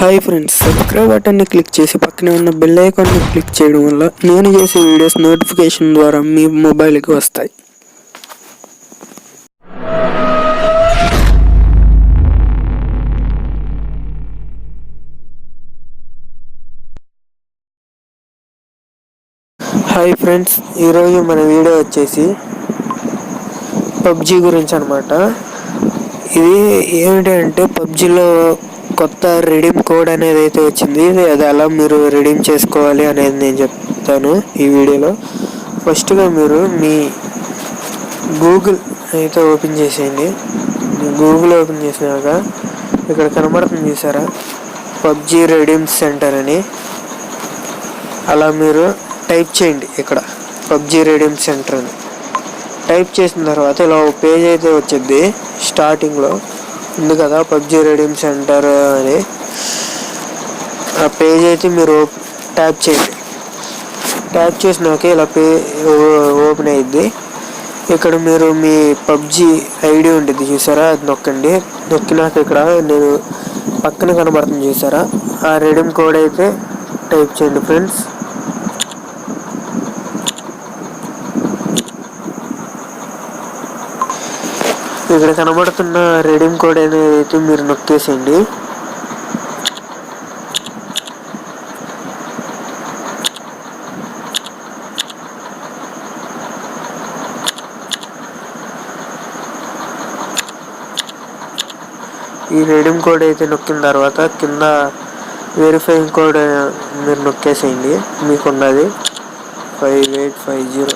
Hi friends, subscribe బటన్ని click చేసి పక్కనే ఉన్న బెల్ ఐకాన్ని క్లిక్ చేయడం వల్ల నేను చేసే వీడియోస్ నోటిఫికేషన్ ద్వారా మీ మొబైల్కి వస్తాయి. హాయ్ ఫ్రెండ్స్, ఈరోజు మన వీడియో వచ్చేసి పబ్జీ గురించి అనమాట. ఇది ఏమిటంటే పబ్జీలో కొత్త రెడీమ్ కోడ్ అనేది అయితే వచ్చింది. అది ఎలా మీరు రెడీమ్ చేసుకోవాలి అనేది నేను చెప్తాను ఈ వీడియోలో. ఫస్ట్గా మీరు మీ గూగుల్ అయితే ఓపెన్ చేసేయండి. గూగుల్ ఓపెన్ చేసినాక ఇక్కడ కనబడుతుంది చూసారా, పబ్జీ రెడీమ్ సెంటర్ అని. అలా మీరు టైప్ చేయండి. ఇక్కడ పబ్జీ రెడీమ్ సెంటర్ అని టైప్ చేసిన తర్వాత ఇలా ఒక పేజ్ అయితే వచ్చింది. స్టార్టింగ్లో ఉంది కదా పబ్జీ రెడీమ్ సెంటర్ అని. ఆ పేజ్ అయితే మీరు ట్యాప్ చేయండి. ట్యాప్ చేసినాక ఇలా ఓపెన్ అయ్యిద్ది. ఇక్కడ మీరు మీ పబ్జీ ఐడి ఉంటుంది చూసారా, అది నొక్కండి. నొక్కినాక ఇక్కడ నేను పక్కన కనబడుతుంది చూసారా, ఆ రెడీమ్ కోడ్ అయితే టైప్ చేయండి ఫ్రెండ్స్. ఇక్కడ కనబడుతున్న రెడీమ్ కోడ్ అనేది మీరు నొక్కేసేయండి. ఈ రెడీమ్ కోడ్ అయితే నొక్కిన తర్వాత కింద వెరిఫైయింగ్ కోడ్ మీరు నొక్కేసేయండి. మీకున్నది 5850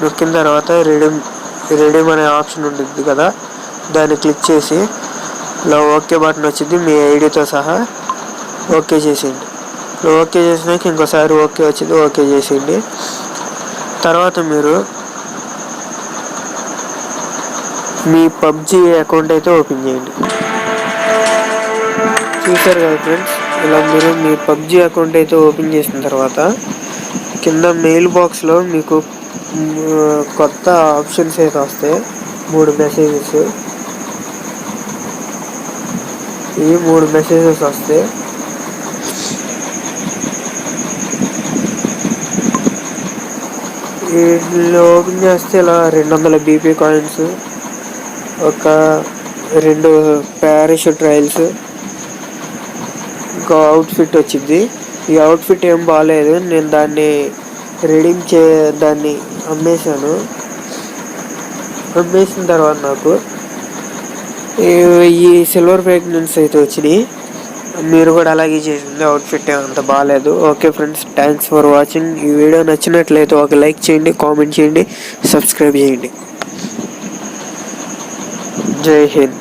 నొక్కిన తర్వాత రెడీమ్ అనే ఆప్షన్ ఉంటుంది కదా, దాన్ని క్లిక్ చేసి ఇలా ఓకే బటన్ వచ్చింది. మీ ఐడితో సహా ఓకే చేసేయండి. ఓకే చేసినాక ఇంకోసారి ఓకే వచ్చింది, ఓకే చేసేయండి. తర్వాత మీరు మీ పబ్జీ అకౌంట్ అయితే ఓపెన్ చేయండి. చూసారు కదా ఫ్రెండ్స్, ఇలా మీరు మీ పబ్జీ అకౌంట్ అయితే ఓపెన్ చేసిన తర్వాత కింద మెయిల్ బాక్స్లో మీకు కొత్త ఆప్షన్స్ అయితే వస్తాయి. 3 మెసేజెస్, ఇవి 3 మెసేజెస్ వస్తాయి. వీటిలో ఓపెన్ చేస్తే ఇలా 200 బీపీ కాయిన్స్, ఒక 2 పారాషూట్ ట్రయల్స్, ఇంకా అవుట్ఫిట్ వచ్చింది. ఈ అవుట్ఫిట్ ఏం బాగాలేదు, నేను దాన్ని దాన్ని అమ్మేశాను. అమ్మేసిన తర్వాత నాకు ఈ సిల్వర్ ఫ్రాగ్రెన్స్ అయితే వచ్చినాయి. మీరు కూడా అలాగే చేసింది. అవుట్ఫిట్ అంత బాగాలేదు. Okay friends, thanks for watching. ఈ వీడియో నచ్చినట్లయితే ఒక లైక్ చేయండి, కామెంట్ చేయండి, సబ్స్క్రైబ్ చేయండి. జై హింద్.